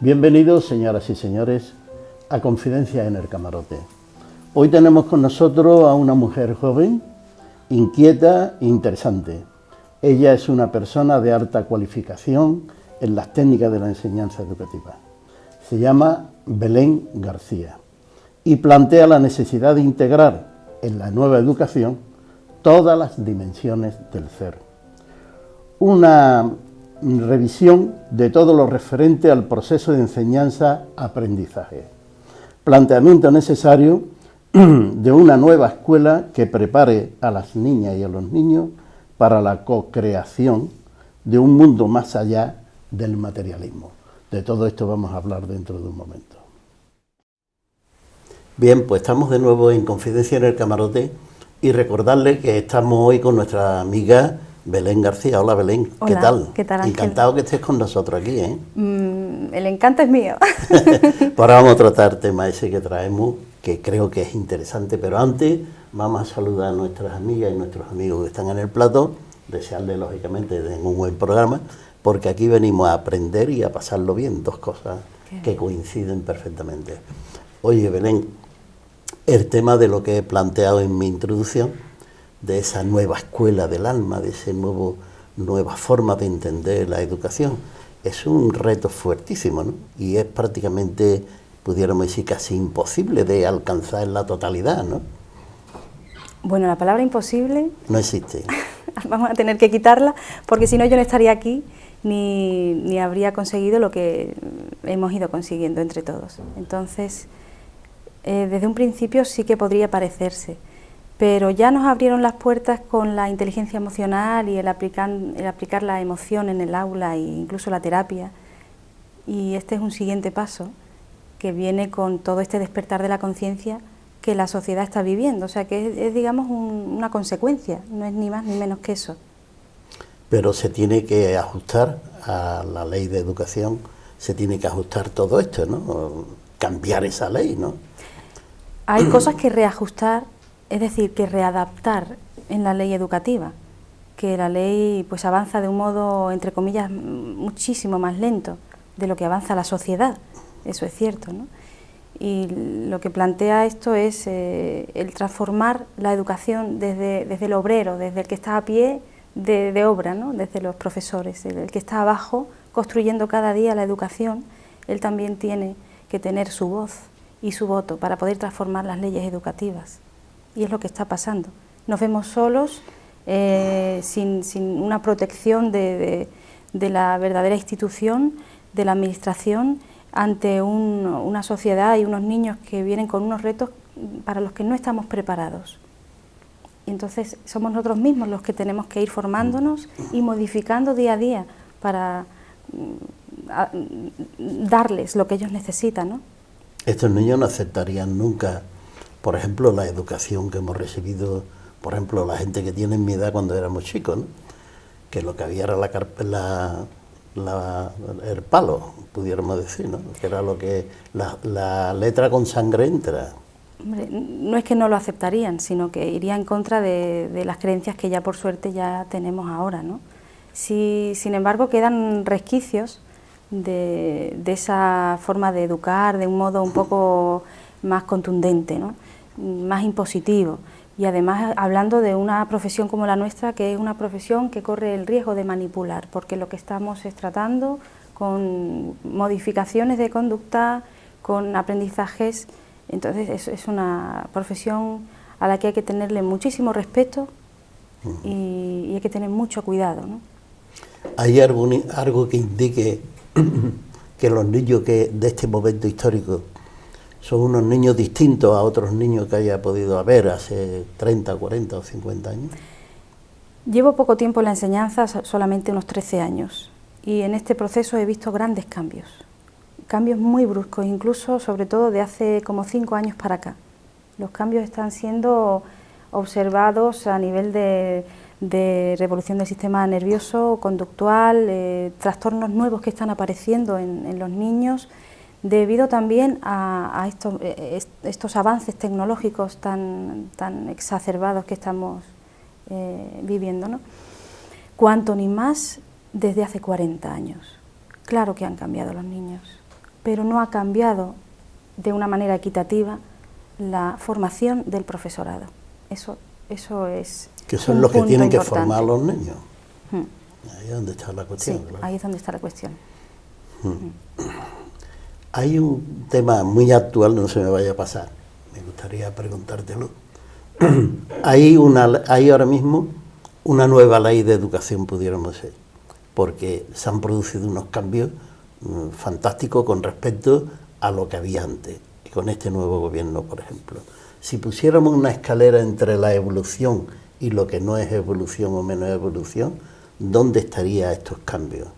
Bienvenidos, señoras y señores, a Confidencias en el Camarote. Hoy tenemos con nosotros a una mujer joven, inquieta e interesante. Ella es una persona de alta cualificación en las técnicas de la enseñanza educativa. Se llama Belén García y plantea la necesidad de integrar en la nueva educación todas las dimensiones del ser. Una revisión de todo lo referente al proceso de enseñanza-aprendizaje. Planteamiento necesario de una nueva escuela que prepare a las niñas y a los niños para la co-creación de un mundo más allá del materialismo. De todo esto vamos a hablar dentro de un momento. Bien, pues estamos de nuevo en Confidencia en el Camarote y recordarle que estamos hoy con nuestra amiga Belén García. Hola Belén, Hola, ¿qué tal? ¿qué tal, Ángel? Encantado que estés con nosotros aquí, ¿eh? El encanto es mío. Pues ahora vamos a tratar el tema ese que traemos, que creo que es interesante, pero antes vamos a saludar a nuestras amigas y nuestros amigos que están en el plató, desearles lógicamente un buen programa, porque aquí venimos a aprender y a pasarlo bien, dos cosas que coinciden perfectamente. Oye Belén, el tema de lo que he planteado en mi introducción, de esa nueva escuela del alma, de esa nueva forma de entender la educación, es un reto fuertísimo, ¿no? Y es prácticamente, pudiéramos decir, casi imposible de alcanzar en la totalidad, ¿no? Bueno, la palabra imposible no existe. Vamos a tener que quitarla, porque si no yo no estaría aquí ni habría conseguido lo que hemos ido consiguiendo entre todos. Entonces, desde un principio sí que podría parecerse, pero ya nos abrieron las puertas con la inteligencia emocional y el aplicar la emoción en el aula e incluso la terapia, y este es un siguiente paso que viene con todo este despertar de la conciencia que la sociedad está viviendo, o sea que es digamos una consecuencia, no es ni más ni menos que eso. Pero se tiene que ajustar a la ley de educación, se tiene que ajustar todo esto, ¿no? Cambiar esa ley, ¿no? Hay cosas que reajustar, es decir, que readaptar en la ley educativa, que la ley pues avanza de un modo, entre comillas, muchísimo más lento de lo que avanza la sociedad, eso es cierto, ¿no? Y lo que plantea esto es el transformar la educación desde el obrero, desde el que está a pie de obra, ¿no? Desde los profesores, el que está abajo construyendo cada día la educación, él también tiene que tener su voz y su voto para poder transformar las leyes educativas. Y es lo que está pasando. Nos vemos solos, sin una protección de la verdadera institución, de la administración, ante una sociedad y unos niños que vienen con unos retos para los que no estamos preparados. Y entonces somos nosotros mismos los que tenemos que ir formándonos y modificando día a día para darles lo que ellos necesitan, ¿no? Estos niños no aceptarían nunca, por ejemplo, la educación que hemos recibido, por ejemplo, la gente que tiene mi edad cuando éramos chicos, ¿no? Que lo que había era el palo, pudiéramos decir, ¿no? Que era lo que la letra con sangre entra. Hombre, no es que no lo aceptarían, sino que iría en contra de las creencias que ya por suerte ya tenemos ahora, ¿no? Sin embargo, quedan resquicios de esa forma de educar de un modo un poco más contundente, ¿no? Más impositivo. Y además hablando de una profesión como la nuestra, que es una profesión que corre el riesgo de manipular, porque lo que estamos es tratando con modificaciones de conducta, con aprendizajes. Entonces es una profesión a la que hay que tenerle muchísimo respeto y hay que tener mucho cuidado, ¿no? ¿Hay algo que indique que los niños de este momento histórico son unos niños distintos a otros niños que haya podido haber hace 30, 40 o 50 años? Llevo poco tiempo en la enseñanza, solamente unos 13 años, y en este proceso he visto grandes cambios muy bruscos, incluso sobre todo de hace como 5 años para acá. Los cambios están siendo observados a nivel de revolución del sistema nervioso, conductual, trastornos nuevos que están apareciendo en los niños, debido también a estos avances tecnológicos tan exacerbados que estamos viviendo, ¿no? Cuanto ni más desde hace 40 años. Claro que han cambiado los niños. pero no ha cambiado de una manera equitativa la formación del profesorado. Eso es que son un los que punto tienen que importante. formar a los niños. Ahí es donde está la cuestión. Sí, claro. ahí es donde está la cuestión. Hay un tema muy actual, no se me vaya a pasar, me gustaría preguntártelo. Hay ahora mismo una nueva ley de educación, pudiéramos decir, porque se han producido unos cambios fantásticos con respecto a lo que había antes, y con este nuevo gobierno, por ejemplo. Si pusiéramos una escalera entre la evolución y lo que no es evolución o menos evolución, ¿dónde estarían estos cambios?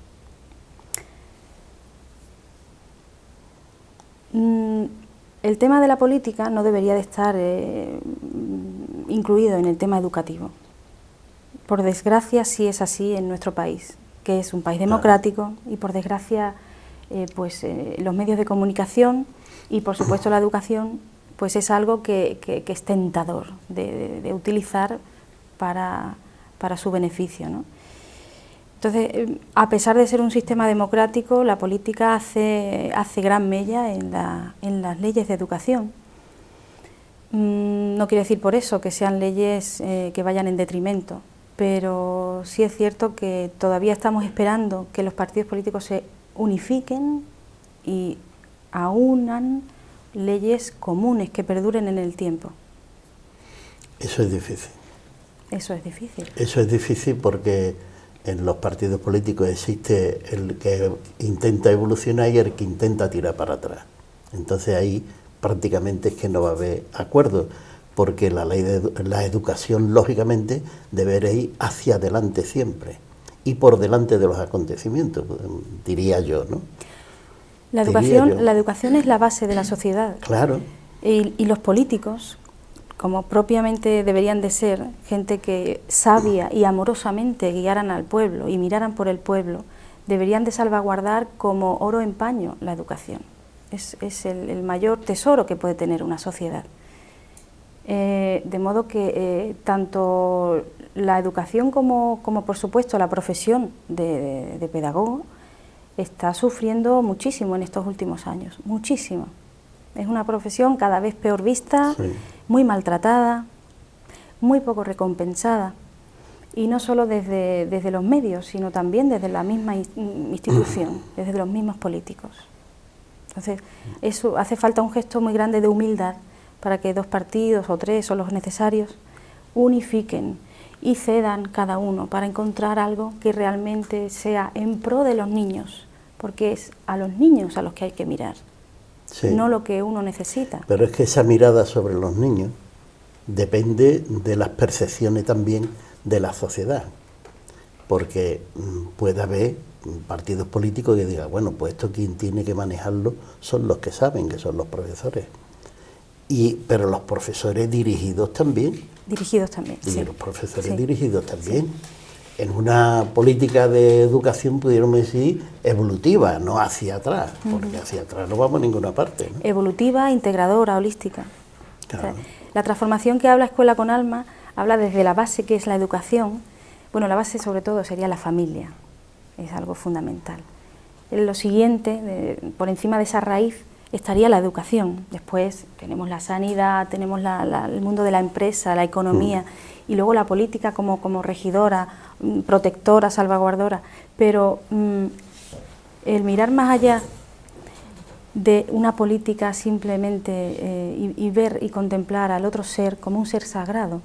El tema de la política no debería de estar incluido en el tema educativo. Por desgracia sí es así en nuestro país, que es un país democrático, y por desgracia los medios de comunicación y por supuesto la educación pues es algo que es tentador de utilizar para su beneficio, ¿no? Entonces, a pesar de ser un sistema democrático, la política hace gran mella en las leyes de educación. No quiere decir por eso que sean leyes que vayan en detrimento, pero sí es cierto que todavía estamos esperando que los partidos políticos se unifiquen y aunan leyes comunes que perduren en el tiempo. Eso es difícil. Eso es difícil. Eso es difícil porque en los partidos políticos existe el que intenta evolucionar y el que intenta tirar para atrás. Entonces ahí prácticamente es que no va a haber acuerdo, porque la educación, lógicamente, debería ir hacia adelante siempre y por delante de los acontecimientos, diría yo, ¿no? La educación es la base de la sociedad. Claro. Y los políticos, como propiamente deberían de ser, gente que sabia y amorosamente guiaran al pueblo y miraran por el pueblo, deberían de salvaguardar como oro en paño la educación. Es el mayor tesoro que puede tener una sociedad. De modo que tanto la educación como por supuesto la profesión de pedagogo está sufriendo muchísimo en estos últimos años, muchísimo. Es una profesión cada vez peor vista, sí, muy maltratada, muy poco recompensada, y no solo desde los medios, sino también desde la misma institución, desde los mismos políticos. Entonces, eso hace falta un gesto muy grande de humildad para que dos partidos o tres o los necesarios unifiquen y cedan cada uno para encontrar algo que realmente sea en pro de los niños, porque es a los niños a los que hay que mirar, sí, no lo que uno necesita. Pero es que esa mirada sobre los niños depende de las percepciones también de la sociedad, porque puede haber partidos políticos que digan, bueno, pues esto quien tiene que manejarlo son los que saben, que son los profesores. Pero los profesores dirigidos también. Dirigidos también, y sí. Los profesores sí. dirigidos también. Sí. En una política de educación, pudiéramos decir, evolutiva, no hacia atrás, porque hacia atrás no vamos a ninguna parte, ¿no? Evolutiva, integradora, holística. Claro. O sea, la transformación que habla Escuela con Alma habla desde la base que es la educación. Bueno, la base sobre todo sería la familia, es algo fundamental. Lo siguiente, por encima de esa raíz, estaría la educación. Después tenemos la sanidad, tenemos el mundo de la empresa, la economía, y luego la política como regidora, protectora, salvaguardora. Pero el mirar más allá de una política simplemente y ver y contemplar al otro ser como un ser sagrado,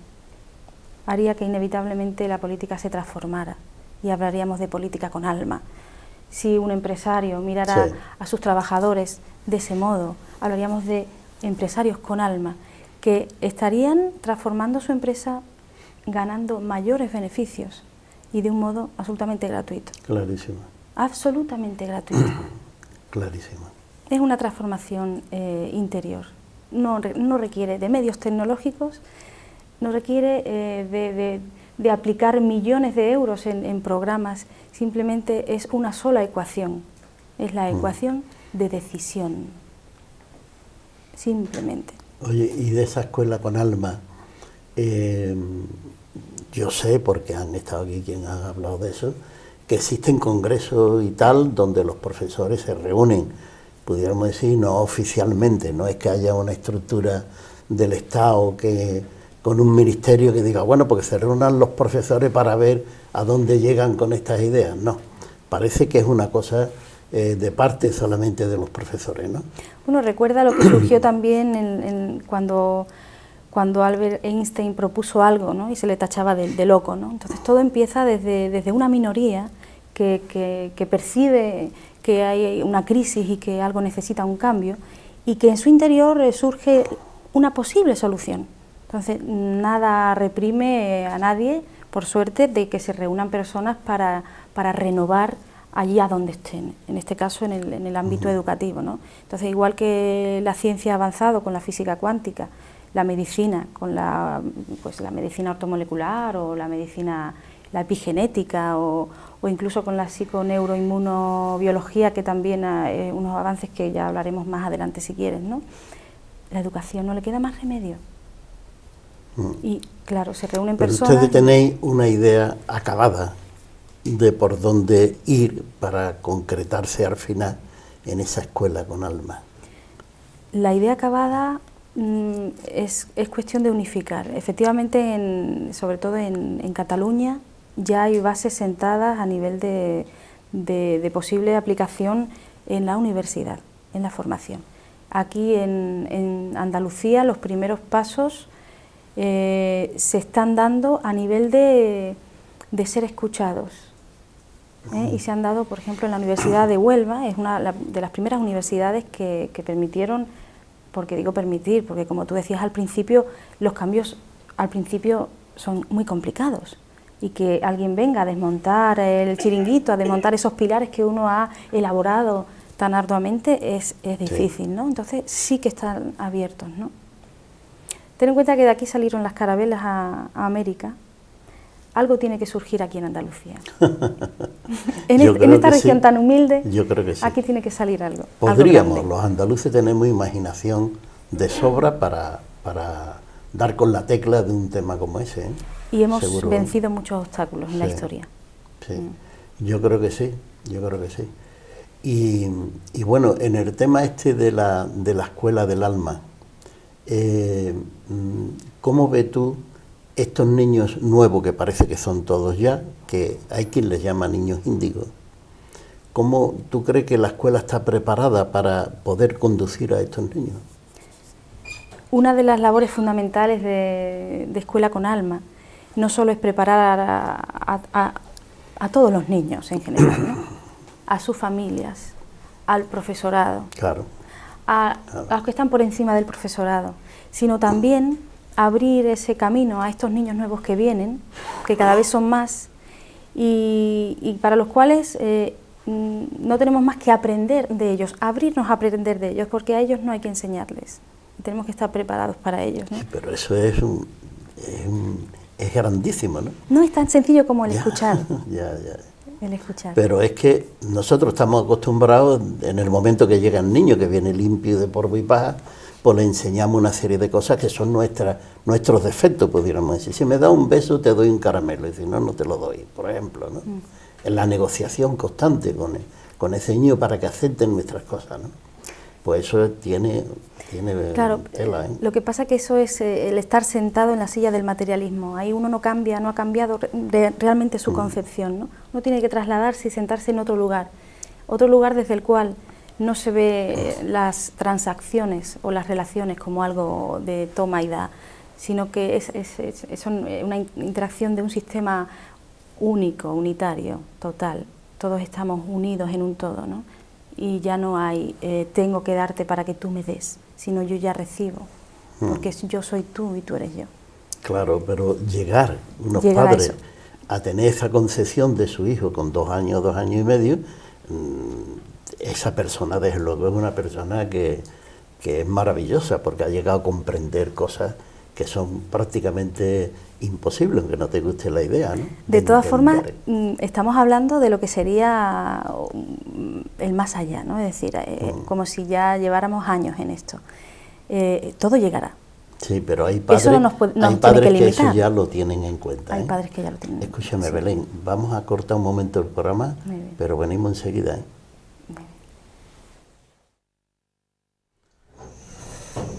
haría que inevitablemente la política se transformara y hablaríamos de política con alma. Si un empresario mirara sí. a sus trabajadores de ese modo, hablaríamos de empresarios con alma, que estarían transformando su empresa ganando mayores beneficios y de un modo absolutamente gratuito. Clarísimo. Absolutamente gratuito. Clarísimo. Es una transformación interior. No requiere de medios tecnológicos, no requiere de aplicar millones de euros en programas, simplemente es una sola ecuación, es la ecuación de decisión, simplemente. Oye, y de esa escuela con alma, yo sé, porque han estado aquí quienes han hablado de eso, que existen congresos y tal, donde los profesores se reúnen pudiéramos decir, no oficialmente, no es que haya una estructura del Estado que con un ministerio que diga, bueno, porque se reúnan los profesores para ver a dónde llegan con estas ideas. No, parece que es una cosa de parte solamente de los profesores, ¿no? Bueno, recuerda lo que surgió también cuando Albert Einstein propuso algo, ¿no? Y se le tachaba de loco, ¿no? Entonces todo empieza desde una minoría que percibe que hay una crisis y que algo necesita un cambio, y que en su interior surge una posible solución. Entonces nada reprime a nadie, por suerte, de que se reúnan personas para renovar allí a donde estén, en este caso en el ámbito educativo, ¿no? Entonces, igual que la ciencia ha avanzado con la física cuántica, la medicina con la medicina ortomolecular, o la medicina, la epigenética, o incluso con la psiconeuroinmunobiología, que también hay unos avances que ya hablaremos más adelante si quieres, ¿no? La educación no le queda más remedio. Y claro, se reúnen personas... Pero ustedes tenéis una idea acabada de por dónde ir para concretarse al final en esa escuela con alma. La idea acabada es cuestión de unificar. Efectivamente, sobre todo en Cataluña, ya hay bases sentadas a nivel de posible aplicación en la universidad, en la formación. Aquí en Andalucía los primeros pasos se están dando a nivel de ser escuchados. Y se han dado, por ejemplo, en la Universidad de Huelva, es una de las primeras universidades que permitieron, porque digo permitir, porque como tú decías al principio, los cambios al principio son muy complicados, y que alguien venga a desmontar el chiringuito, a desmontar esos pilares que uno ha elaborado tan arduamente, es difícil, sí, ¿no? Entonces sí que están abiertos, ¿no? Ten en cuenta que de aquí salieron las carabelas a América. Algo tiene que surgir aquí en Andalucía. en esta región tan humilde, yo creo que sí. Aquí tiene que salir algo. Podríamos, los andaluces tenemos imaginación de sobra para dar con la tecla de un tema como ese, ¿eh? Y hemos vencido muchos obstáculos en la historia. Sí, yo creo que sí, Y bueno, en el tema este de la escuela del alma, ¿cómo ves tú estos niños nuevos, que parece que son todos ya, que hay quien les llama niños índigos? ¿Cómo tú crees que la escuela está preparada para poder conducir a estos niños? Una de las labores fundamentales de Escuela con Alma no solo es preparar a todos los niños en general, ¿no? A sus familias, al profesorado, claro, a los que están por encima del profesorado, sino también abrir ese camino a estos niños nuevos que vienen, que cada vez son más, y para los cuales no tenemos más que aprender de ellos, abrirnos a aprender de ellos, porque a ellos no hay que enseñarles, tenemos que estar preparados para ellos, ¿no? Sí, pero eso es grandísimo, ¿no? No es tan sencillo como el escuchar. Ya. El escuchar. Pero es que nosotros estamos acostumbrados, en el momento que llega el niño, que viene limpio de polvo y paja, pues le enseñamos una serie de cosas que son nuestros defectos, pudiéramos decir. Si me da un beso, te doy un caramelo, y si no, no te lo doy, por ejemplo, ¿no? En la negociación constante con ese niño para que acepten nuestras cosas, ¿no? Pues eso tiene claro, tela, ¿eh? Lo que pasa que eso es el estar sentado en la silla del materialismo. Ahí uno no ha cambiado realmente su concepción, ¿no? Uno tiene que trasladarse y sentarse en otro lugar desde el cual no se ve las transacciones o las relaciones como algo de toma y da, sino que es una interacción de un sistema único, unitario, total. Todos estamos unidos en un todo, ¿no? Y ya no hay tengo que darte para que tú me des, sino yo ya recibo, porque yo soy tú y tú eres yo. Claro, pero llegar unos padres a tener esa concepción de su hijo con 2 años, 2 años y medio, esa persona desde luego es una persona que es maravillosa, porque ha llegado a comprender cosas que son prácticamente imposibles, aunque no te guste la idea, ¿no? De todas formas, estamos hablando de lo que sería el más allá, ¿no? Es decir, como si ya lleváramos años en esto. Todo llegará. Sí, pero hay padres, que eso ya lo tienen en cuenta. Hay padres que ya lo tienen en cuenta. Escúchame, Belén, vamos a cortar un momento el programa, pero venimos enseguida, ¿eh?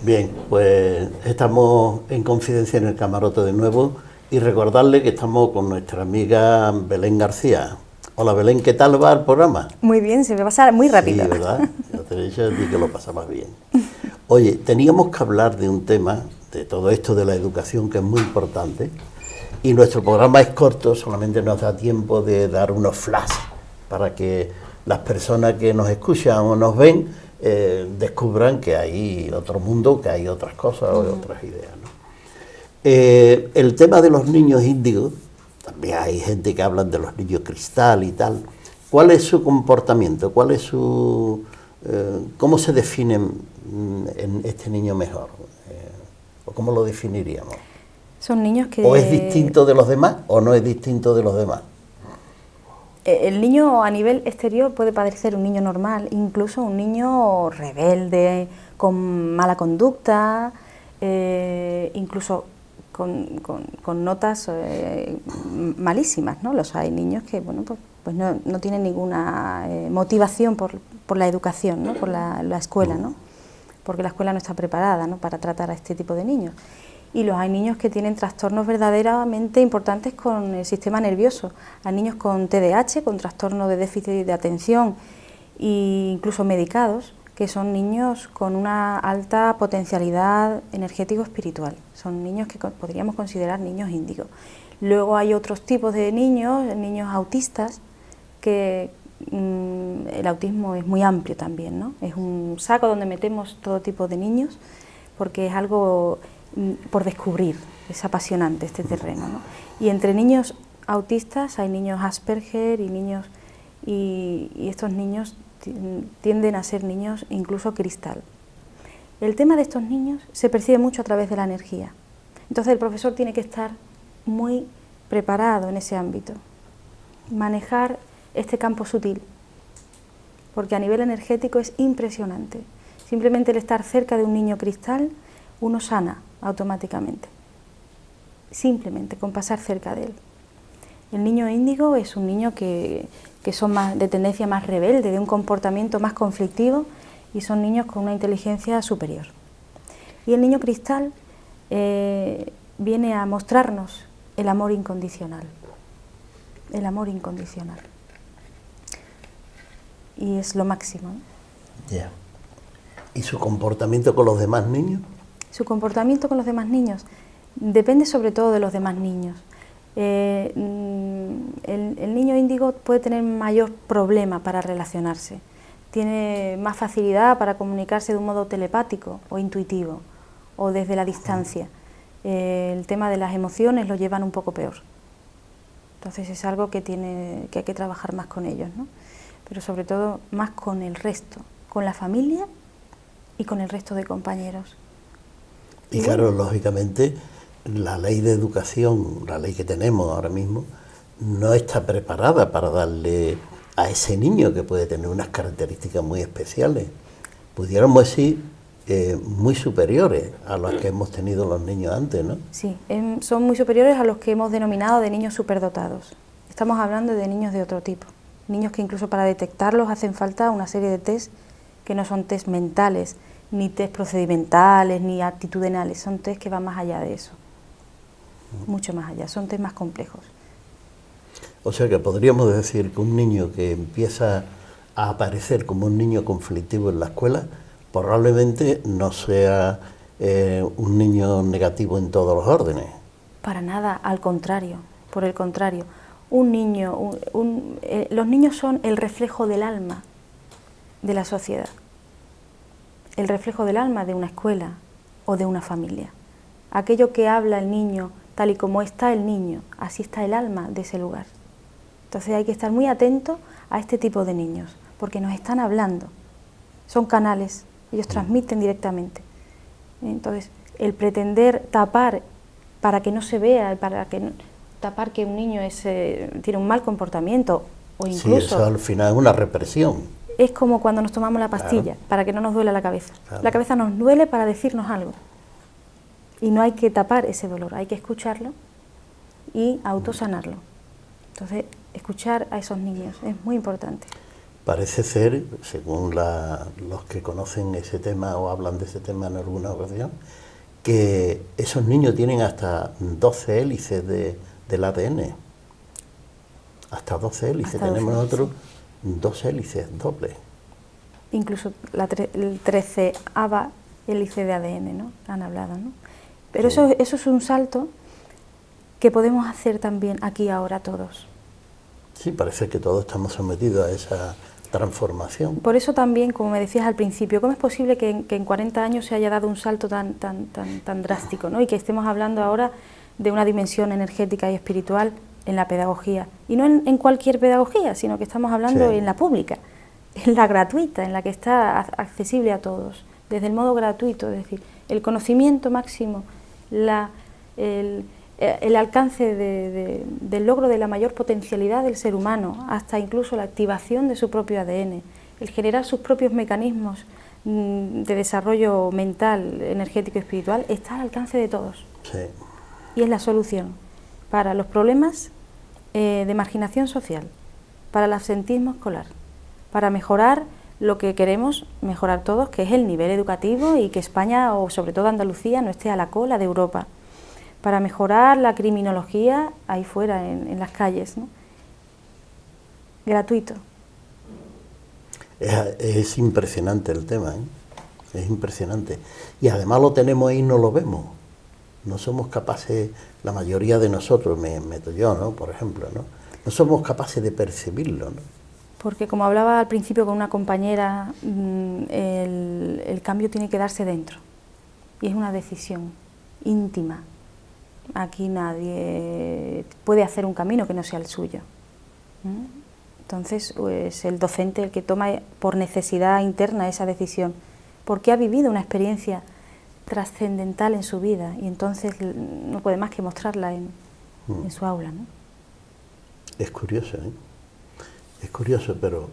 Bien, pues estamos en Confidencia en el Camarote de nuevo y recordarle que estamos con nuestra amiga Belén García. Hola Belén, ¿qué tal va el programa? Muy bien, se me pasa muy rápido. Sí, ¿verdad? Yo te he dicho a ti que lo pasabas bien. Oye, teníamos que hablar de un tema, de todo esto de la educación, que es muy importante, y nuestro programa es corto, solamente nos da tiempo de dar unos flash para que las personas que nos escuchan o nos ven descubran que hay otro mundo, que hay otras cosas o otras ideas, ¿no? El tema de los niños índigos, también hay gente que habla de los niños cristal y tal. ¿Cuál es su comportamiento? ¿Cuál es su cómo se define en este niño mejor? ¿O cómo lo definiríamos? Son niños que... ¿O es distinto de los demás o no es distinto de los demás? El niño a nivel exterior puede parecer un niño normal, incluso un niño rebelde, con mala conducta, incluso con notas malísimas, ¿no? Los hay niños que, bueno, pues no tienen ninguna motivación por la educación, ¿no? Por la escuela, ¿no? Porque la escuela no está preparada, ¿no? Para tratar a este tipo de niños. Y los hay niños que tienen trastornos verdaderamente importantes con el sistema nervioso. Hay niños con TDAH, con trastorno de déficit de atención, e incluso medicados, que son niños con una alta potencialidad energético-espiritual. Son niños que podríamos considerar niños índigos. Luego hay otros tipos de niños autistas, que el autismo es muy amplio también, ¿no? Es un saco donde metemos todo tipo de niños, porque es algo por descubrir, es apasionante este terreno, ¿no? Y entre niños autistas hay niños Asperger y estos niños tienden a ser niños incluso cristal. El tema de estos niños se percibe mucho a través de la energía. Entonces el profesor tiene que estar muy preparado en ese ámbito, manejar este campo sutil, porque a nivel energético es impresionante. Simplemente el estar cerca de un niño cristal, uno sana automáticamente, simplemente con pasar cerca de él. El niño índigo es un niño que son más de tendencia más rebelde, de un comportamiento más conflictivo, y son niños con una inteligencia superior. Y el niño cristal viene a mostrarnos el amor incondicional, el amor incondicional. Y es lo máximo, ¿no? Ya. ¿Y su comportamiento con los demás niños? Su comportamiento con los demás niños depende sobre todo de los demás niños. El niño índigo puede tener mayor problema para relacionarse, tiene más facilidad para comunicarse de un modo telepático o intuitivo o desde la distancia. El tema de las emociones lo llevan un poco peor. Entonces es algo que hay que trabajar más con ellos, ¿no? Pero sobre todo más con el resto, con la familia y con el resto de compañeros. Y claro, lógicamente, la ley de educación, la ley que tenemos ahora mismo, no está preparada para darle a ese niño que puede tener unas características muy especiales, pudiéramos decir, muy superiores a las que hemos tenido los niños antes, ¿no? Sí, son muy superiores a los que hemos denominado de niños superdotados. Estamos hablando de niños de otro tipo, niños que incluso para detectarlos hacen falta una serie de test que no son test mentales, ni test procedimentales, ni actitudinales, son test que van más allá de eso, mucho más allá, son test más complejos. O sea que podríamos decir que un niño que empieza a aparecer como un niño conflictivo en la escuela, probablemente no sea un niño negativo en todos los órdenes. Para nada, al contrario, por el contrario. Un niño, los niños son el reflejo del alma de la sociedad, el reflejo del alma de una escuela o de una familia. Aquello que habla el niño, tal y como está el niño, así está el alma de ese lugar. Entonces hay que estar muy atento a este tipo de niños, porque nos están hablando, son canales, ellos transmiten directamente. Entonces, el pretender tapar para que no se vea, tapar que un niño tiene un mal comportamiento o incluso... Sí, eso al final es una represión. Es como cuando nos tomamos la pastilla, claro, para que no nos duela la cabeza. Claro. La cabeza nos duele para decirnos algo. Y no hay que tapar ese dolor, hay que escucharlo y autosanarlo. Entonces, escuchar a esos niños es muy importante. Parece ser, según los que conocen ese tema o hablan de ese tema en alguna ocasión, que esos niños tienen hasta 12 hélices del ADN. Hasta 12 hélices. Hasta Tenemos 12, nosotros sí. 2 hélices dobles. Incluso el 13ava hélice de ADN, ¿no? Han hablado, ¿no? Pero Sí. eso es un salto que podemos hacer también aquí ahora todos. Sí, parece que todos estamos sometidos a esa transformación. Por eso también, como me decías al principio, ¿cómo es posible que en 40 años se haya dado un salto tan drástico, ¿no? Y que estemos hablando ahora de una dimensión energética y espiritual en la pedagogía? Y no en cualquier pedagogía, sino que estamos hablando Sí. en la pública, en la gratuita, en la que está accesible a todos, desde el modo gratuito, es decir, el conocimiento máximo, el alcance del logro de la mayor potencialidad del ser humano, hasta incluso la activación de su propio ADN, el generar sus propios mecanismos de desarrollo mental, energético y espiritual, está al alcance de todos. Sí. Y es la solución para los problemas de marginación social, para el absentismo escolar, para mejorar lo que queremos mejorar todos, que es el nivel educativo y que España, o sobre todo Andalucía, no esté a la cola de Europa, para mejorar la criminología ahí fuera, en las calles, ¿no? Gratuito. Es impresionante el tema, ¿eh? Es impresionante. Y además lo tenemos ahí y no lo vemos. No somos capaces, la mayoría de nosotros, me meto yo, ¿no? Por ejemplo, ¿no? No somos capaces de percibirlo, ¿no? Porque como hablaba al principio con una compañera, el cambio tiene que darse dentro. Y es una decisión íntima. Aquí nadie puede hacer un camino que no sea el suyo. Entonces, es el docente el que toma por necesidad interna esa decisión, porque ha vivido una experiencia trascendental en su vida y entonces no puede más que mostrarla en su aula, ¿no? Es curioso, ¿eh? Es curioso, pero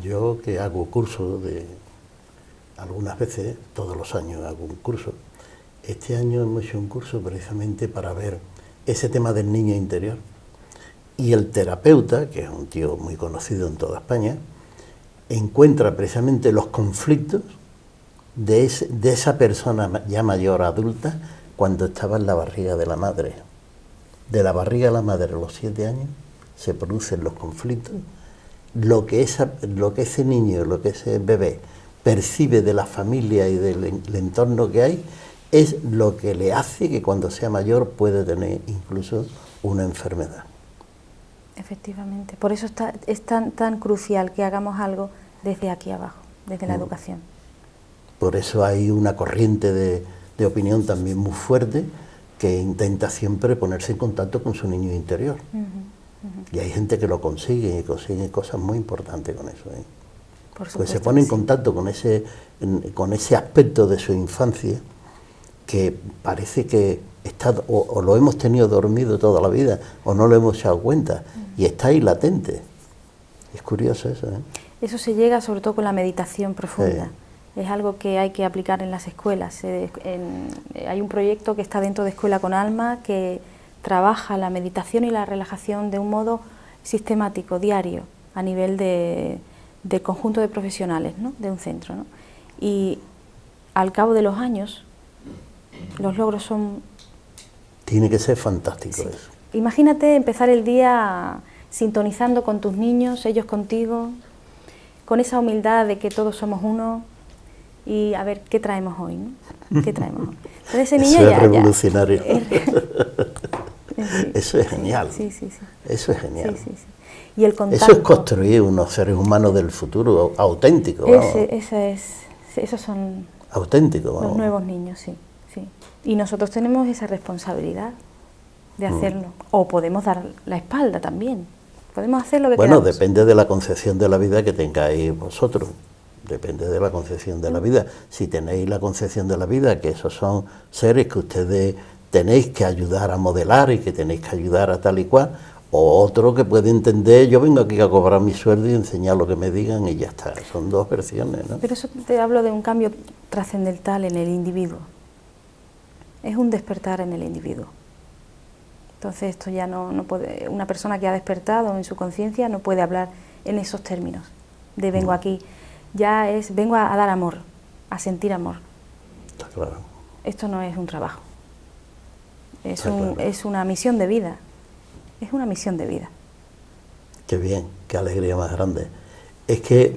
yo que hago cursos algunas veces, todos los años hago un curso. Este año hemos hecho un curso precisamente para ver ese tema del niño interior. Y el terapeuta, que es un tío muy conocido en toda España, encuentra precisamente los conflictos de esa persona ya mayor, adulta, cuando estaba en la barriga de la madre. De la barriga de la madre a los 7 años se producen los conflictos. Lo que ese niño, lo que ese bebé percibe de la familia y del entorno que hay, es lo que le hace que cuando sea mayor puede tener incluso una enfermedad. Efectivamente. Por eso es tan crucial que hagamos algo desde aquí abajo, desde la educación. Por eso hay una corriente de opinión también muy fuerte que intenta siempre ponerse en contacto con su niño interior. Y hay gente que lo consigue y consigue cosas muy importantes con eso. Por supuesto, pues se pone en contacto con ese aspecto de su infancia que parece que está o lo hemos tenido dormido toda la vida o no lo hemos dado cuenta y está ahí latente. Es curioso eso, ¿eh? Eso se llega sobre todo con la meditación profunda. Es algo que hay que aplicar en las escuelas. Hay un proyecto que está dentro de Escuela con Alma que trabaja la meditación y la relajación de un modo sistemático, diario, a nivel de conjunto de profesionales, ¿no? De un centro, ¿no? Y al cabo de los años los logros son... Tiene que ser fantástico, sí. Eso. Imagínate empezar el día sintonizando con tus niños, ellos contigo, con esa humildad de que todos somos uno y a ver qué traemos hoy, ¿no? ¿Qué traemos hoy? Entonces ese niño eso es revolucionario. Sí, eso es genial. Sí. Eso es genial. Sí. Y el contacto, eso es construir unos seres humanos del futuro auténticos. Esos son auténticos, los nuevos niños, sí. Y nosotros tenemos esa responsabilidad de hacerlo. O podemos dar la espalda también. Podemos hacer lo que queramos. Bueno, depende de la concepción de la vida que tengáis vosotros. Depende de la concepción de la vida. Si tenéis la concepción de la vida, que esos son seres que ustedes tenéis que ayudar a modelar y que tenéis que ayudar a tal y cual, o otro que puede entender, yo vengo aquí a cobrar mi sueldo y enseñar lo que me digan y ya está. Son dos versiones, ¿no? Pero eso te hablo de un cambio trascendental en el individuo. Es un despertar en el individuo. Entonces esto ya no puede, una persona que ha despertado en su conciencia no puede hablar en esos términos. de vengo aquí, ya es vengo a dar amor, a sentir amor. Está claro. Esto no es un trabajo, Claro. es una misión de vida, es una misión de vida. Qué bien, qué alegría más grande. Es que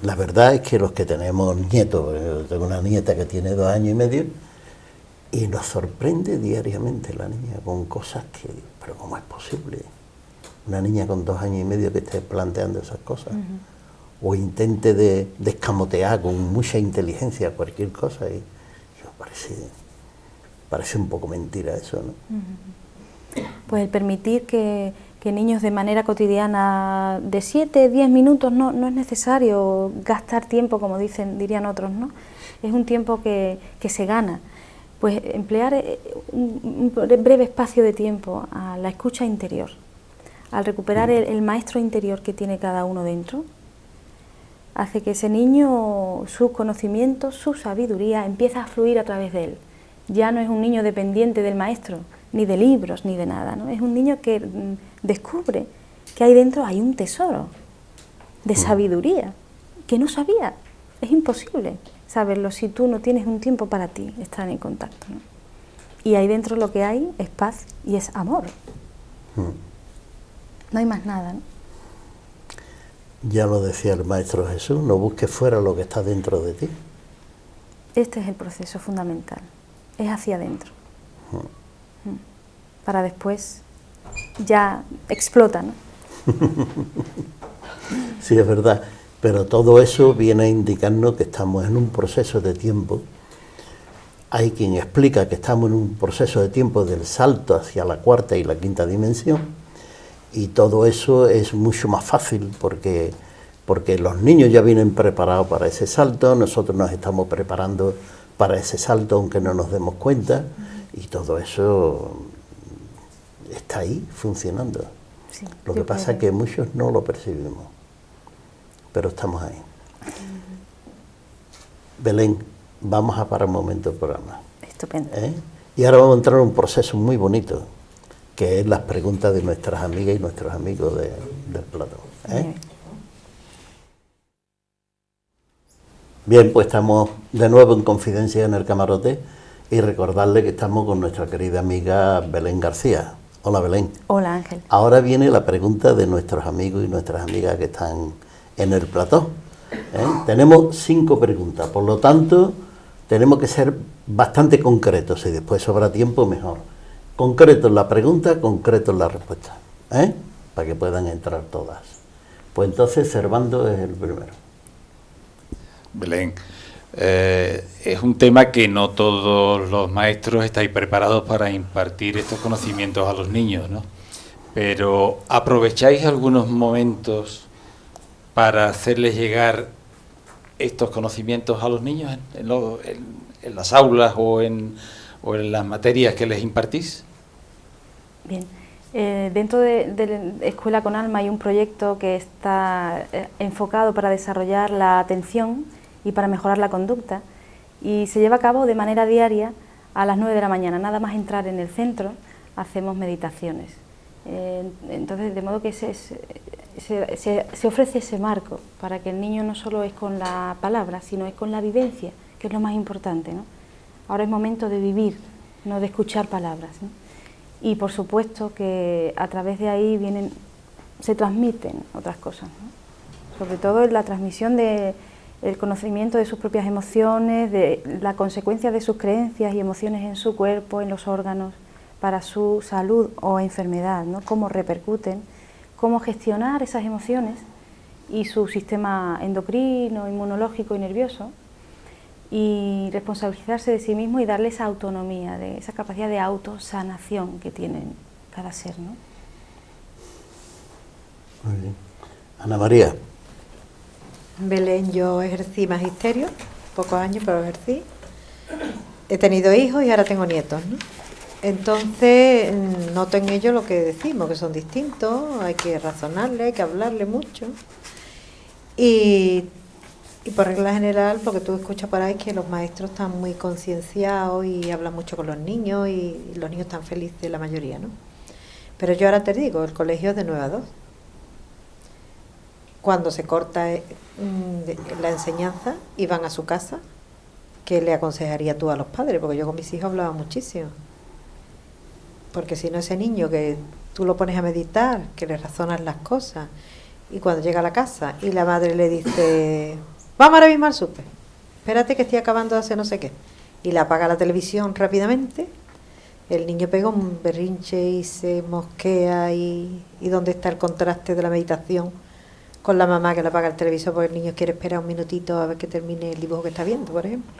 la verdad es que los que tenemos nietos, yo tengo una nieta que tiene 2 años y medio, y nos sorprende diariamente la niña con cosas que, pero ¿cómo es posible? Una niña con 2 años y medio que esté planteando esas cosas, o intente de escamotear con mucha inteligencia cualquier cosa, y parece un poco mentira eso, ¿no? Pues el permitir que niños de manera cotidiana de 7, 10 minutos no es necesario gastar tiempo, como dirían otros, ¿no? Es un tiempo que se gana. Pues emplear un breve espacio de tiempo a la escucha interior, al recuperar el maestro interior que tiene cada uno dentro, hace que ese niño, sus conocimientos, su sabiduría empieza a fluir a través de él. Ya no es un niño dependiente del maestro, ni de libros, ni de nada, ¿no? Es un niño que descubre que ahí dentro hay un tesoro de sabiduría que no sabía. Es imposible saberlo si tú no tienes un tiempo para ti, estar en contacto, ¿no? Y ahí dentro lo que hay es paz y es amor. No hay más nada, ¿no? Ya lo decía el Maestro Jesús, no busques fuera lo que está dentro de ti. Este es el proceso fundamental, es hacia adentro. Para después ya explota, ¿no? Sí, es verdad, pero todo eso viene a indicarnos que estamos en un proceso de tiempo. Hay quien explica que estamos en un proceso de tiempo del salto hacia la 4ª y la 5ª dimensión, y todo eso es mucho más fácil porque los niños ya vienen preparados para ese salto, nosotros nos estamos preparando para ese salto aunque no nos demos cuenta, y todo eso está ahí funcionando. Sí, Lo que pasa es que muchos no lo percibimos, pero estamos ahí. Belén, vamos a parar un momento el programa. Estupendo. Y ahora vamos a entrar en un proceso muy bonito, que es las preguntas de nuestras amigas y nuestros amigos del plató. Bien, pues estamos de nuevo en Confidencia en el Camarote, y recordarle que estamos con nuestra querida amiga Belén García. Hola, Belén. Hola, Ángel. Ahora viene la pregunta de nuestros amigos y nuestras amigas que están en el plató. Tenemos 5 preguntas, por lo tanto tenemos que ser bastante concretos, y después sobra tiempo mejor. Concreto en la pregunta, concreto en la respuesta, para que puedan entrar todas. Pues entonces Servando es el primero. Belén, es un tema que no todos los maestros estáis preparados para impartir estos conocimientos a los niños, ¿no? Pero ¿aprovecháis algunos momentos para hacerles llegar estos conocimientos a los niños en las aulas o en las materias que les impartís? Bien, dentro de Escuela con Alma hay un proyecto que está enfocado para desarrollar la atención y para mejorar la conducta, y se lleva a cabo de manera diaria a las 9 de la mañana. Nada más entrar en el centro hacemos meditaciones. Entonces, de modo que se ofrece ese marco para que el niño no solo es con la palabra, sino es con la vivencia, que es lo más importante, ¿no? Ahora es momento de vivir, no de escuchar palabras, ¿no? Y por supuesto que a través de ahí se transmiten otras cosas, ¿no? Sobre todo en la transmisión del conocimiento de sus propias emociones, de la consecuencia de sus creencias y emociones en su cuerpo, en los órganos, para su salud o enfermedad, ¿no? Cómo repercuten, cómo gestionar esas emociones y su sistema endocrino, inmunológico y nervioso, y responsabilizarse de sí mismo y darle esa autonomía, esa capacidad de autosanación que tienen cada ser, ¿no? Muy bien. Ana María. Belén, yo ejercí magisterio, pocos años, pero ejercí. He tenido hijos y ahora tengo nietos, ¿no? Entonces, noto en ellos lo que decimos, que son distintos, hay que razonarle, hay que hablarle mucho. Y por regla general, porque tú escuchas por ahí que los maestros están muy concienciados y hablan mucho con los niños, y los niños están felices, la mayoría, ¿no? Pero yo ahora te digo, el colegio es de 9 a 2. cuando se corta la enseñanza y van a su casa, ¿qué le aconsejaría tú a los padres? Porque yo con mis hijos hablaba muchísimo. Porque si no, ese niño que tú lo pones a meditar, que le razonas las cosas, y cuando llega a la casa y la madre le dice, vamos ahora mismo al súper, espérate que estoy acabando de hacer no sé qué, y le apaga la televisión rápidamente, el niño pega un berrinche y se mosquea, y ¿dónde está el contraste de la meditación con la mamá que le apaga el televisor porque el niño quiere esperar un minutito a ver que termine el dibujo que está viendo, por ejemplo?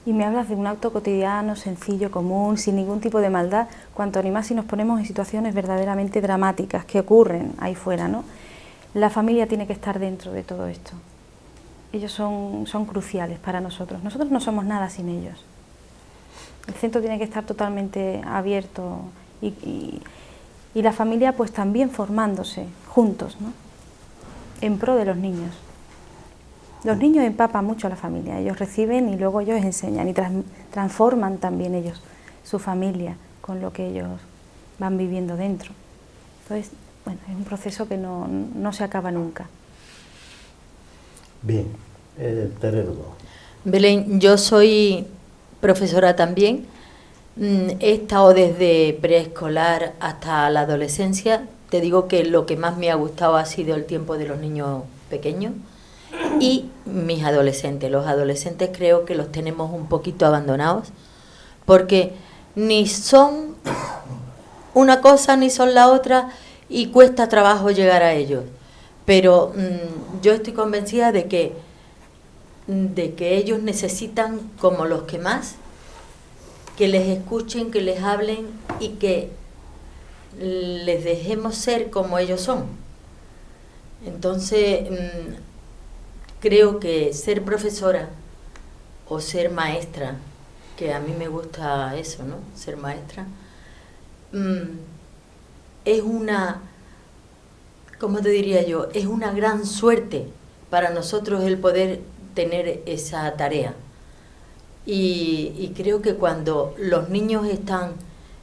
Y me hablas de un acto cotidiano, sencillo, común, sin ningún tipo de maldad, cuanto ni más si nos ponemos en situaciones verdaderamente dramáticas que ocurren ahí fuera, ¿no? La familia tiene que estar dentro de todo esto. Ellos son cruciales para nosotros. Nosotros no somos nada sin ellos. El centro tiene que estar totalmente abierto y la familia pues también formándose juntos, ¿no? En pro de los niños. Los niños empapan mucho a la familia, ellos reciben y luego ellos enseñan y transforman también ellos su familia con lo que ellos van viviendo dentro. Entonces, bueno, es un proceso que no se acaba nunca. Bien, Teredo. Belén, yo soy profesora también. He estado desde preescolar hasta la adolescencia. Te digo que lo que más me ha gustado ha sido el tiempo de los niños pequeños y mis adolescentes. Los adolescentes creo que los tenemos un poquito abandonados porque ni son una cosa ni son la otra y cuesta trabajo llegar a ellos. Pero yo estoy convencida de que ellos necesitan, como los que más, que les escuchen, que les hablen y que les dejemos ser como ellos son. Entonces, creo que ser profesora o ser maestra, que a mí me gusta eso, ¿no? Ser maestra, es una, ¿cómo te diría yo? Es una gran suerte para nosotros el poder tener esa tarea. Y creo que cuando los niños están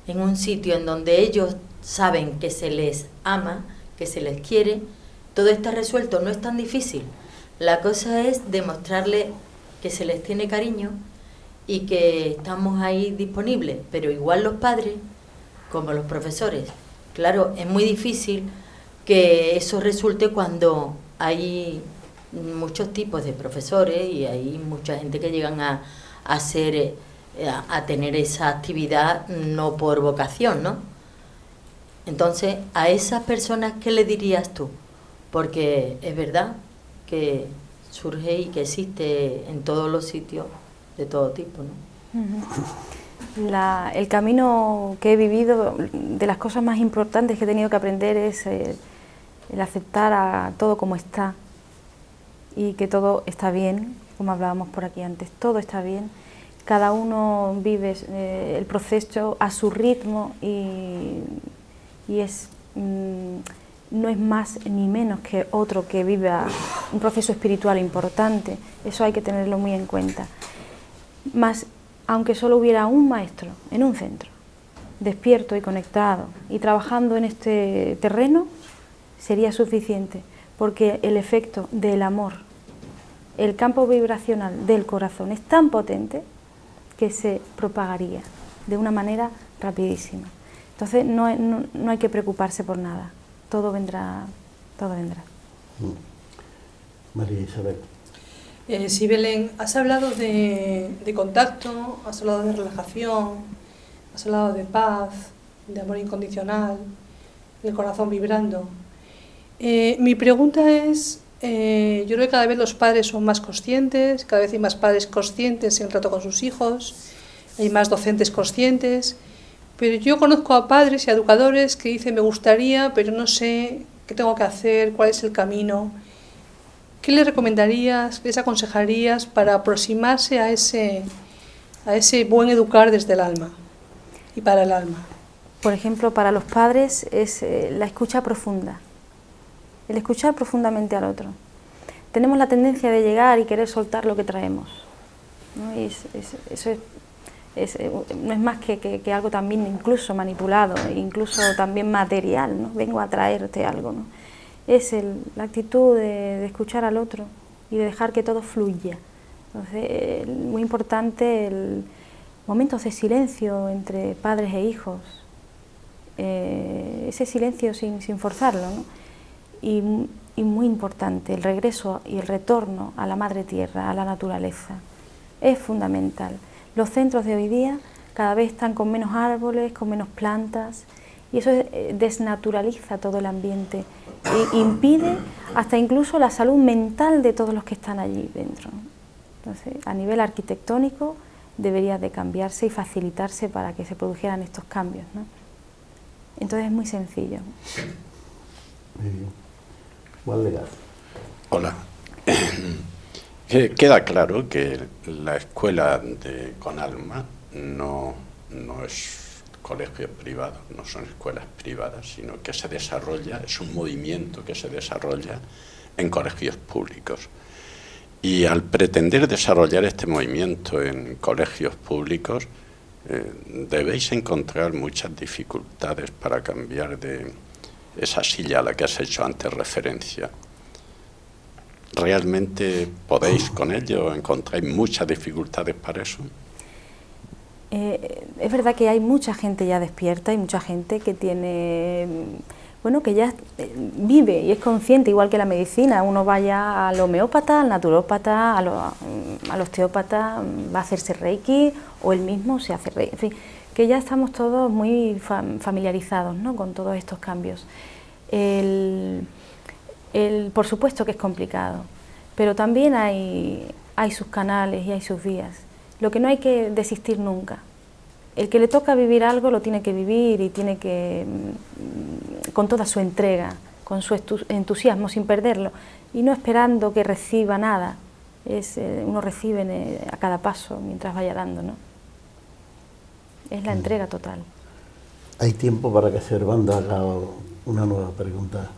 en un sitio en donde ellos saben que se les ama, que se les quiere, todo está resuelto, no es tan difícil. La cosa es demostrarle que se les tiene cariño y que estamos ahí disponibles, pero igual los padres como los profesores. Claro, es muy difícil que eso resulte cuando hay muchos tipos de profesores y hay mucha gente que llegan a tener esa actividad no por vocación, ¿no? Entonces, a esas personas, ¿qué le dirías tú? Porque es verdad que surge y que existe en todos los sitios de todo tipo, ¿no? El camino que he vivido, de las cosas más importantes que he tenido que aprender es el aceptar a todo como está y que todo está bien, como hablábamos por aquí antes, todo está bien. Cada uno vive el proceso a su ritmo y no es más ni menos que otro que viva un proceso espiritual importante. Eso hay que tenerlo muy en cuenta. Más, aunque solo hubiera un maestro en un centro, despierto y conectado y trabajando en este terreno, sería suficiente, porque el efecto del amor, el campo vibracional del corazón es tan potente que se propagaría de una manera rapidísima. Entonces no hay que preocuparse por nada, todo vendrá, todo vendrá. María Isabel. Sí, Belén, has hablado de contacto, has hablado de relajación, has hablado de paz, de amor incondicional, del corazón vibrando. Mi pregunta es, yo creo que cada vez los padres son más conscientes, cada vez hay más padres conscientes en el trato con sus hijos, hay más docentes conscientes, pero yo conozco a padres y a educadores que dicen me gustaría, pero no sé qué tengo que hacer, cuál es el camino. ¿Qué les recomendarías, qué les aconsejarías para aproximarse a ese buen educar desde el alma y para el alma? Por ejemplo, para los padres es la escucha profunda, el escuchar profundamente al otro. Tenemos la tendencia de llegar y querer soltar lo que traemos, ¿no? Y eso no es más que algo también incluso manipulado, incluso también material, ¿no? Vengo a traerte algo, ¿no? es la actitud de escuchar al otro y de dejar que todo fluya. Entonces, muy importante momentos de silencio entre padres e hijos, ese silencio sin forzarlo, ¿no? Y muy importante, el regreso y el retorno a la madre tierra, a la naturaleza. Es fundamental. Los centros de hoy día cada vez están con menos árboles, con menos plantas, y eso desnaturaliza todo el ambiente e impide hasta incluso la salud mental de todos los que están allí dentro. Entonces, a nivel arquitectónico debería de cambiarse y facilitarse para que se produjeran estos cambios, ¿no? Entonces es muy sencillo. Muy bien. Juan Legaz. Hola. Queda claro que la escuela con alma no es colegio privado, no son escuelas privadas, sino que se desarrolla, es un movimiento que se desarrolla en colegios públicos. Y al pretender desarrollar este movimiento en colegios públicos, debéis encontrar muchas dificultades para cambiar de esa silla a la que has hecho antes referencia. ¿Realmente podéis con ello? ¿Encontráis muchas dificultades para eso? Es verdad que hay mucha gente ya despierta y mucha gente que tiene, bueno, que ya vive y es consciente, igual que la medicina. Uno vaya al homeópata, al naturópata, al osteópata, va a hacerse reiki o él mismo se hace reiki. En fin, que ya estamos todos muy familiarizados, ¿no?, con todos estos cambios. Por supuesto que es complicado, pero también hay sus canales y hay sus vías. Lo que no hay que desistir nunca. El que le toca vivir algo lo tiene que vivir y tiene que, con toda su entrega, con su entusiasmo, sin perderlo, y no esperando que reciba nada. Uno recibe a cada paso mientras vaya dando, ¿no? Es la entrega total. Hay tiempo para que Servando haga una nueva pregunta.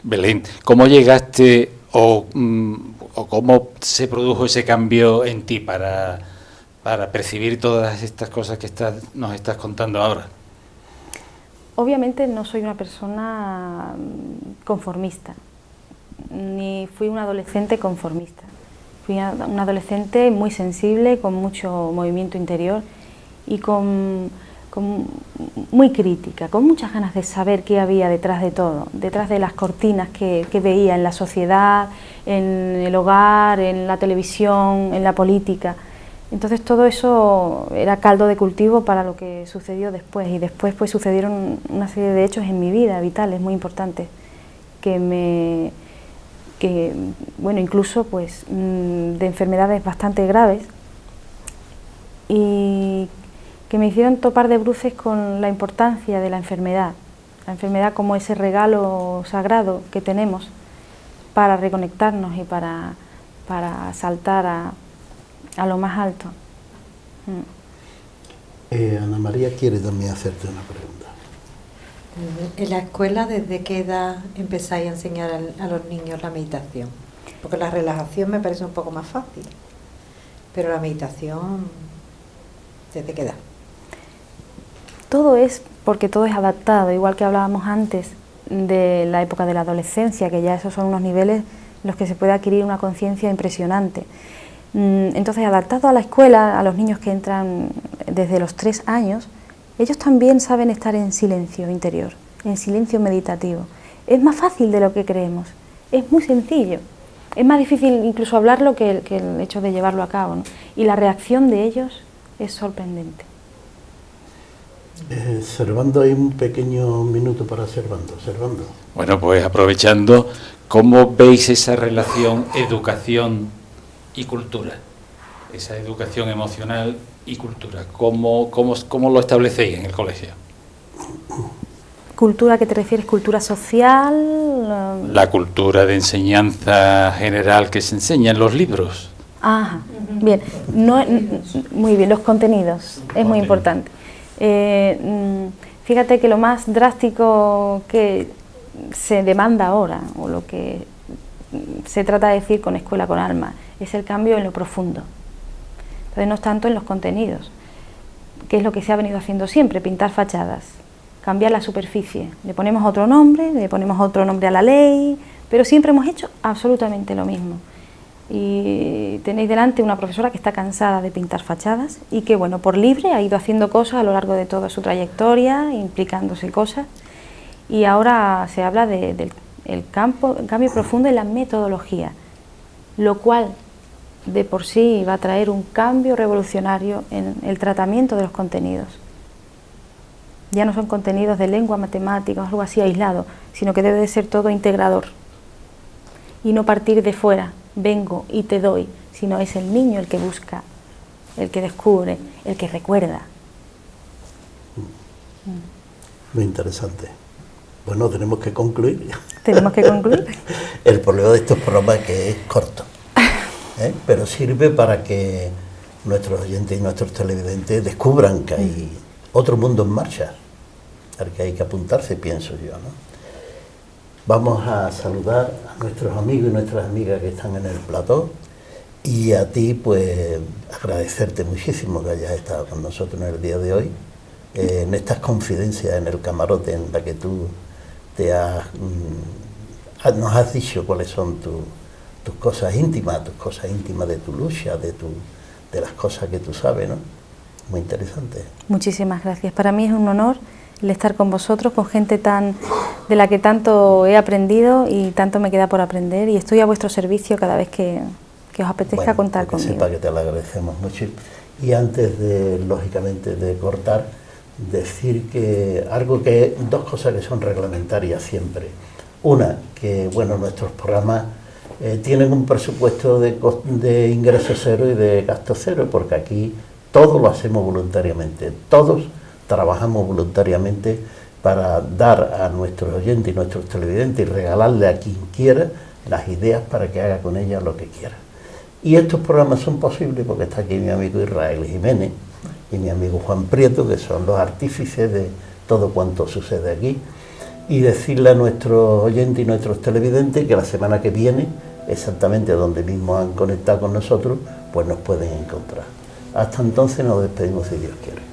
Belén, ¿cómo llegaste o cómo se produjo ese cambio en ti para percibir todas estas cosas que nos estás contando ahora? Obviamente no soy una persona conformista, ni fui una adolescente conformista. Fui una adolescente muy sensible, con mucho movimiento interior y muy crítica, con muchas ganas de saber qué había detrás de todo, detrás de las cortinas que veía en la sociedad, en el hogar, en la televisión, en la política. Entonces todo eso era caldo de cultivo para lo que sucedió después, y después pues sucedieron una serie de hechos en mi vida vitales muy importantes que bueno, incluso pues de enfermedades bastante graves, y que me hicieron topar de bruces con la importancia de la enfermedad como ese regalo sagrado que tenemos para reconectarnos y para saltar a lo más alto. Ana María quiere también hacerte una pregunta. En la escuela, ¿desde qué edad empezáis a enseñar a los niños la meditación? Porque la relajación me parece un poco más fácil, pero la meditación, ¿desde qué edad? Todo es porque todo es adaptado, igual que hablábamos antes de la época de la adolescencia, que ya esos son unos niveles en los que se puede adquirir una conciencia impresionante. Entonces, adaptado a la escuela, a los niños que entran desde los 3 años, ellos también saben estar en silencio interior, en silencio meditativo. Es más fácil de lo que creemos, es muy sencillo. Es más difícil incluso hablarlo que el hecho de llevarlo a cabo, ¿no? Y la reacción de ellos es sorprendente. Servando, hay un pequeño minuto para Servando. Bueno, pues aprovechando, ¿cómo veis esa relación educación y cultura? Esa educación emocional y cultura, ¿cómo lo establecéis en el colegio? ¿Cultura a qué te refieres? ¿Cultura social? La cultura de enseñanza general que se enseña en los libros. Ajá, bien. Muy bien, los contenidos, es muy importante. Fíjate que lo más drástico que se demanda ahora, o lo que se trata de decir con Escuela con Alma, es el cambio en lo profundo. Entonces no es tanto en los contenidos, que es lo que se ha venido haciendo siempre, pintar fachadas, cambiar la superficie. Le ponemos otro nombre a la ley, pero siempre hemos hecho absolutamente lo mismo. Y tenéis delante una profesora que está cansada de pintar fachadas y que, bueno, por libre ha ido haciendo cosas a lo largo de toda su trayectoria, implicándose cosas, y ahora se habla del cambio profundo en la metodología, lo cual de por sí va a traer un cambio revolucionario en el tratamiento de los contenidos. Ya no son contenidos de lengua, matemáticas, algo así aislado, sino que debe de ser todo integrador y no partir de fuera, vengo y te doy, sino es el niño el que busca, el que descubre, el que recuerda. Muy interesante. Bueno, tenemos que concluir. Tenemos que concluir. El problema de estos programas es que es corto, pero sirve para que nuestros oyentes y nuestros televidentes descubran que hay otro mundo en marcha, al que hay que apuntarse, pienso yo, ¿no? Vamos a saludar a nuestros amigos y nuestras amigas que están en el plató, y a ti, pues, agradecerte muchísimo que hayas estado con nosotros en el día de hoy, en estas confidencias en el camarote, en la que tú nos has dicho cuáles son tus cosas íntimas de tu lucha, de las cosas que tú sabes, ¿no? Muy interesante. Muchísimas gracias. Para mí es un honor el estar con vosotros, con gente de la que tanto he aprendido y tanto me queda por aprender, y estoy a vuestro servicio cada vez que os apetezca contar conmigo. Sepa que te lo agradecemos mucho. Y antes de, lógicamente, de cortar, decir que dos cosas que son reglamentarias siempre. Una, que bueno, nuestros programas tienen un presupuesto de ingreso cero y de gasto cero, porque aquí todos lo hacemos voluntariamente, todos trabajamos voluntariamente para dar a nuestros oyentes y nuestros televidentes y regalarle a quien quiera las ideas para que haga con ellas lo que quiera. Y estos programas son posibles porque está aquí mi amigo Israel Jiménez y mi amigo Juan Prieto, que son los artífices de todo cuanto sucede aquí, y decirle a nuestros oyentes y nuestros televidentes que la semana que viene, exactamente donde mismo han conectado con nosotros, pues nos pueden encontrar. Hasta entonces nos despedimos si Dios quiere.